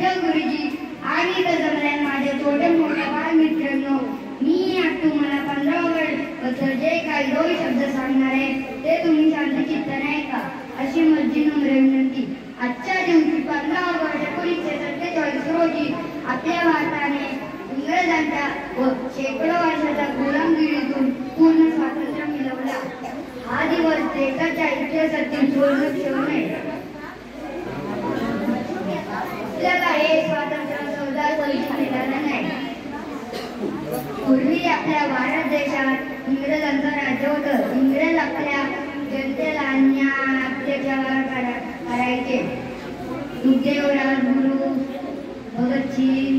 Hello गुरुजी आणि जमल्या माझ्या छोट्या मोठ्या बालमित्रांनो, मी आज तुम्हाला 15 ऑगस्ट जे काही 2 शब्द सांगणार आहे ते तुम्ही शांतचित्त नाही का अशी माझी नम्र विनंती. आजच्या दिवशी 15 ऑगस्ट 1947 रोजी आपल्या भारताने इंग्रजांच्या व शेकडो वर्षाच्या गुलामगिरीतून पूर्ण स्वातंत्र्य मिळवला. हा दिवस देशाच्या इतिहासातील सुवर्णक्षण आहे. आपल्याला हे स्वातंत्र्य सहजासहजी मिळालं नाही. पूर्वी आपल्या भारत देशात इंग्रजांचं राज्य होतं. इंग्रज आपल्या जनतेला अन्याय अत्याचार करायचे. सुखदेव राजगुरू, भगतसिंग,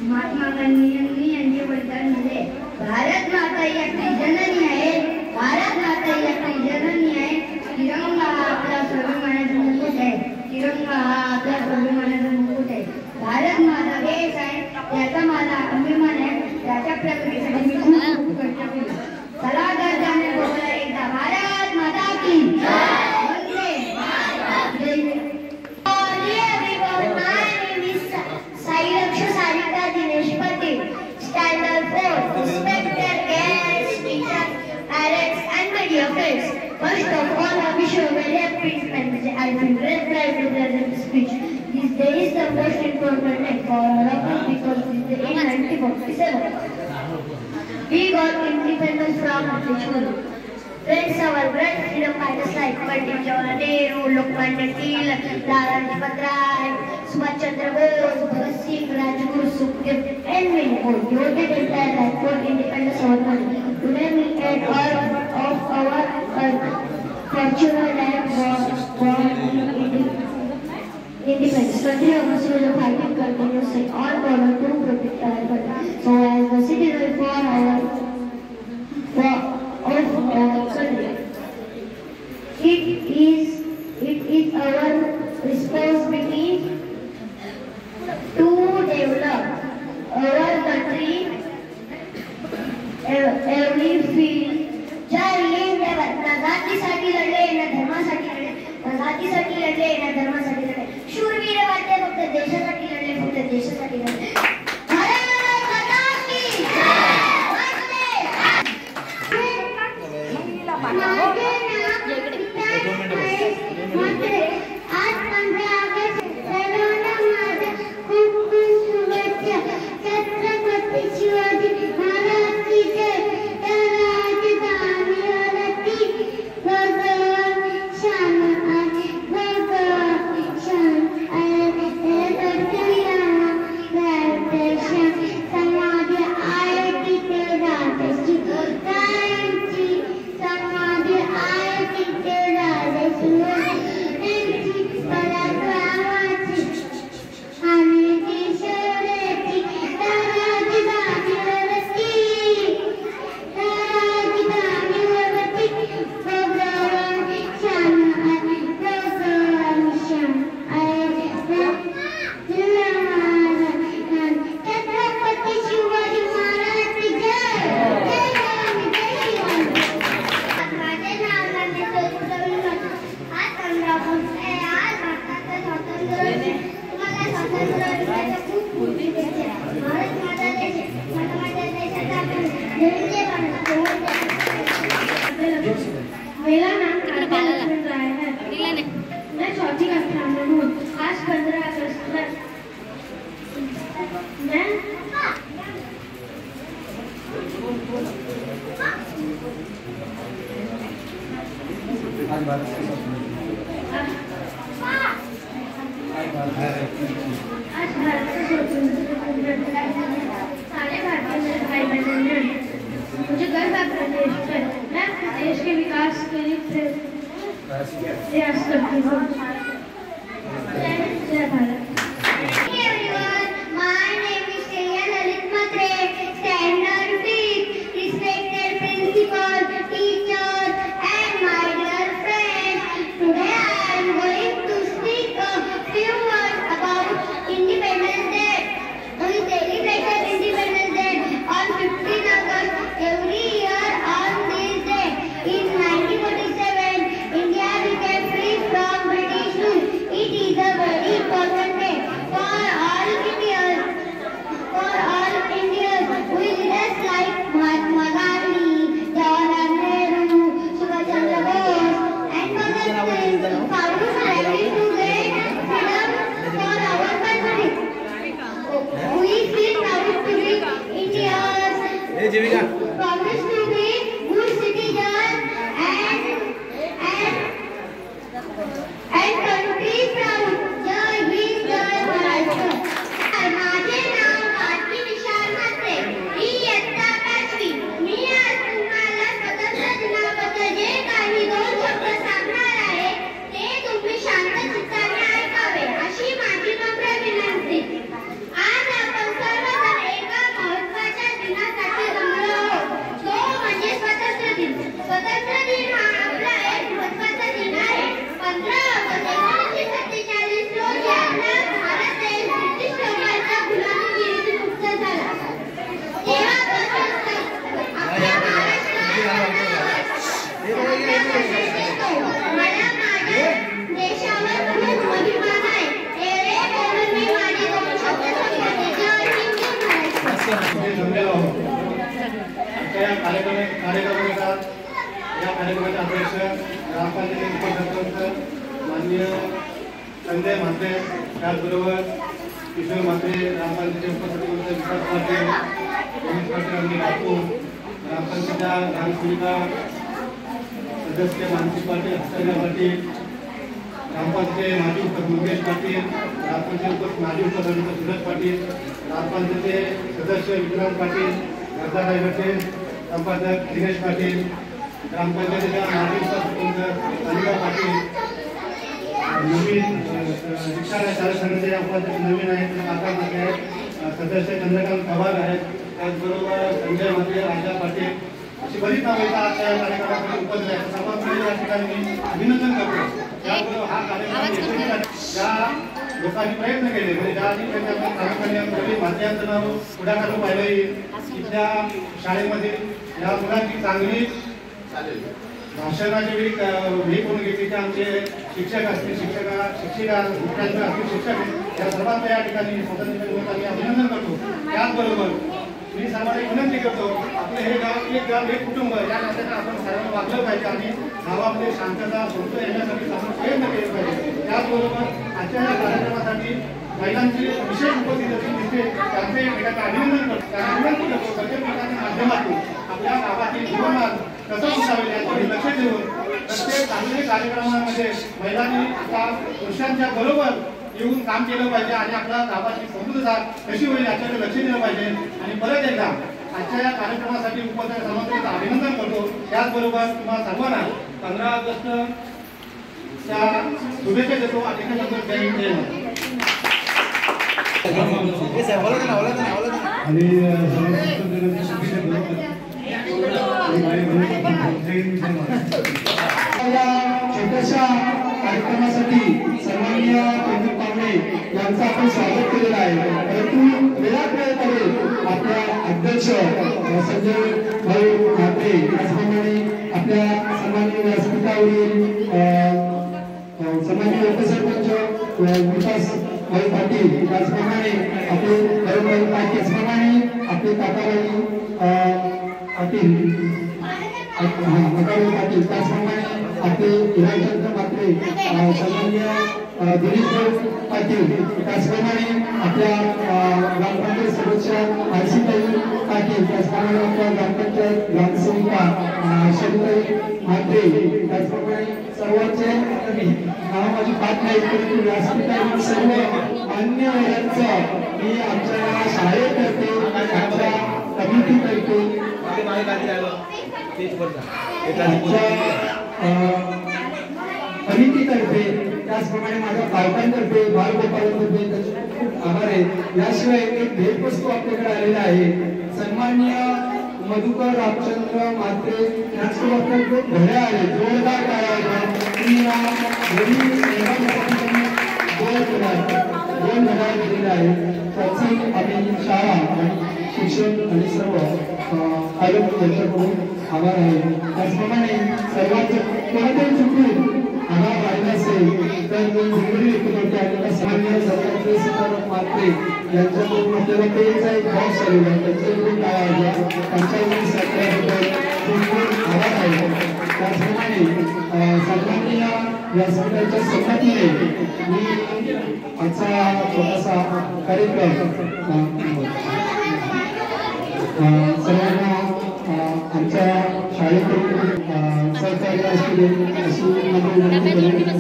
महात्मा गांधी यांचे बलिदान दिले. भारत माता ही आपली जननी आहे. भारत माता ही आपली जननी आहे. तिरंगा हा आपला स्वाभिमानाचा मुकुट आहे. तिरंगा हा आपला स्वाभिमानाचा मुकुट आहे. भारत माझा देश आहे, त्याचा माझा अभिमान आहे. त्याच्या प्रगतीसाठी मी खूप कष्ट केले. चला गर्जाने बोला एकदा भारत माता की Vande Mataram. First of all, I wish you a very happy Independence Day. I feel very proud to present this speech. This day is the most important day for all of us because this day in 1947 we got independence from British rule. Friends, our great freedom fighters like Pandit Jawaharlal Nehru, Lokmanya Tilak, Lala Lajpat Rai, Subhash Chandra Bose, Bhagat Singh, Rajguru, Sukhdev, and many more devoted entire life for independence of our country. Today we at all of our cultural land was born independence. 20 August was a fighting continuously all born to protect our country. So as the citizen of our country, it is our responsibility to develop our country every field. जय हिंद. ना जातीसाठी लढले, ना धर्मासाठी लढले. ना जातीसाठी लढले, ना धर्मासाठी लढले. शूरवीर वाटले, फक्त देशासाठी लढले, फक्त देशासाठी लढले. भारत माता की जय. आज 15 ऑगस्ट सर्वांना माझ्या खूप खूप शुभेच्छा. छत्रपती शिवाजी महाराज की जय. मेरा नाम है। मैं चौथी कक्षा में हूँ। आज 15 अगस्त है। मैं आज भारत सारे भारतीय मेरे भाई बहन हैं। मुझे गर्व है अपने देश पर। मैं अपने देश के विकास के लिए प्रयास करती हूँ। जय Bharat. It is a very important farmers ready to get freedom for our country. We feel proud to be Indians. Promise to be good citizens and country proud. Jai Hind, Jai Maharashtra. माझे नाव भारती विशाल म्हात्रे. मी इयत्ता 5वी. मी आज तुम्हाला स्वतंत्र दिनाबद्दल जे काही 2 शब्द सांगणार आहे ते तुम्ही शांत चित्ताने ऐकावे अशी माझी नम्र विनंती. आज आपण सर्वजण एका महत्त्वाच्या दिनासाठी जमलो आहोत. तो म्हणजे स्वातंत्र्य दिन. स्वातंत्र्य दिन हा आपला एक महत्त्वाचा दिन आहे. 15 ऑगस्ट 1947 रोजी आपला भारत देश ब्रिटिश लोकांच्या गुलामीगिरीतून मुक्त झाला. तेव्हापासून आपल्या महाराष्ट्रात मला माझ्या देशावर खूप अभिमान आहे. एवढे बोलून मी माझे 2 शब्द संपवते. जय हिंद, जय महाराष्ट्र. या कार्यक्रमाचा अध्यक्ष ग्रामपंचायतीचे उपसरपंच माननीय संजय म्हात्रे, त्याचबरोबर किशोर म्हात्रे, ग्रामपंचायतीचे उपसरपंच विकास पाटील, गणेश पाटील बापू, ग्रामपंचायतीच्या ग्रामसेविका सदस्य मानसी पाटील, हस्तर्या पाटील, ग्रामपंचायतीचे माजी उपसरपंच मुकेश पाटील, ग्रामपंचायत माजी उपसरपंच सुरज पाटील, ग्रामपंचायतीचे सदस्य विक्रांत पाटील, गरजाबाई पाटील, संपादक दिनेश पाटील, ग्रामपंचायतीच्या माजी उपसरपंच अनिता पाटील, नवीन शिक्षण शाळा संघाचे उपाध्यक्ष नवीन आहेत, काका म्हात्रे आहेत, सदस्य चंद्रकांत पवार आहेत, त्याचबरोबर संजय म्हात्रे, राजा पाटील अशी बरीच नावं या कार्यक्रमासाठी उपस्थित आहेत. सर्वांकडे या ठिकाणी मी अभिनंदन करतो. त्याचबरोबर हा कार्यक्रम ज्या लोकांनी प्रयत्न केले म्हणजे ज्या प्रामुख्याने माध्यमांचं नाव पुढाकारून पाहिलं इथल्या शाळेमध्ये या मुलांची चांगली भाषणाच्या वेळी हे करून घेतली की आमचे शिक्षक असतील, शिक्षिका मुख्याध्यापक असतील, शिक्षक या सर्वांचं या ठिकाणी स्वातंत्र्य दिनानिमित्त अभिनंदन करतो. त्याचबरोबर मी सर्वांना विनंती करतो, आपलं हे गाव एक कुटुंब या नात्याने आपण सर्वांना वागलं पाहिजे आणि गावामध्ये शांतता समृद्ध येण्यासाठी आपण प्रयत्न केले पाहिजे. त्याचबरोबर आजच्या या कार्यक्रमासाठी महिलांची विशेष उपस्थिती दिसते, त्यांचे एखादं अभिनंदन करतो. त्यांना विनंती करतो प्रत्येकाच्या माध्यमातून आपल्या गावातील जीवनात कसं उसावेल याकडे लक्ष देऊन प्रत्येक चांगल्या कार्यक्रमामध्ये महिलांनी त्या पुरुषांच्या बरोबर येऊन काम केलं पाहिजे आणि आपल्या गावाची समृद्धता कशी होईल याच्याकडे लक्ष दिलं पाहिजे. आणि परत एकदा आजच्या या कार्यक्रमासाठी उपस्थित सर्वांचं अभिनंदन करतो. त्याचबरोबर तुम्हाला सर्वांना 15 ऑगस्टच्या शुभेच्छा देतो. आणि जय हिंद, जय छोट्याशा कार्यक्रमासाठी सन्माननीय प्रमुख पाहुणे यांचं आपण स्वागत केलेलं आहे. परंतु वेळात वेळेकडे आपल्या अध्यक्ष संजय भाऊ म्हात्रे, त्याचप्रमाणे आपल्या सन्माननीय व्यासपीठावरील सन्माननीय उपसरपंच विकास भाई पाटील, त्याचप्रमाणे आपले भाई पाटील, त्याचप्रमाणे आपले काकाबाई पाटील, पाटील, त्याचप्रमाणे आपले हिराचंद्र म्हात्रे, सन्माननीय दिनेश पाटील, त्याचप्रमाणे आपल्या ग्रामपंचायत सदस्य आरसीताई पाटील, त्याचप्रमाणे आपल्या ग्रामपंचायत ग्रामसेविका शरीताई म्हात्रे, त्याचप्रमाणे सर्वांचे नाव माझी पाठ नाही परंतु व्यासपीठावरील सर्व मान्यवरांचं मी आमच्या शाळेतर्फे आमच्या कमिटीतर्फे समितीतर्फे त्याचप्रमाणे माझ्या पालकांतर्फे बालगोपालांतर्फे त्याचे खूप आभार आहे. याशिवाय एक भेटवस्तू आपल्याकडे आलेला आहे. सन्माननीय मधुकर रामचंद्र म्हात्रे यांच्याकडे आपल्या घड्याळ आले, जोरदार टाळ्या दोन घड्याळ दिलेले आहे. त्याची आम्ही शाळा आणि शिक्षण आणि सर्व आरोग्य यांच्याकडून आभार आहे. त्याचप्रमाणे सर्वांचं कोणत्याही चुकून आभार राहिला असेल तर मी जिंकली व्यक्त आणि सामान्य सरकारचे सीताराम म्हात्रे यांच्याकडून आपल्याला पेचा एक बॉक्स आलेला आहे, त्यांच्याकडून टाळ्या त्यांच्याकडून सरकारबद्दल खूप खूप आभार आहे. त्याचप्रमाणे सन्माननीय व्यासपीठाच्या संमतीने मी आजचा छोटासा कार्यक्रम सर्वांना आमच्या शाळेकडून सहकार्य असू दे अशी विनंती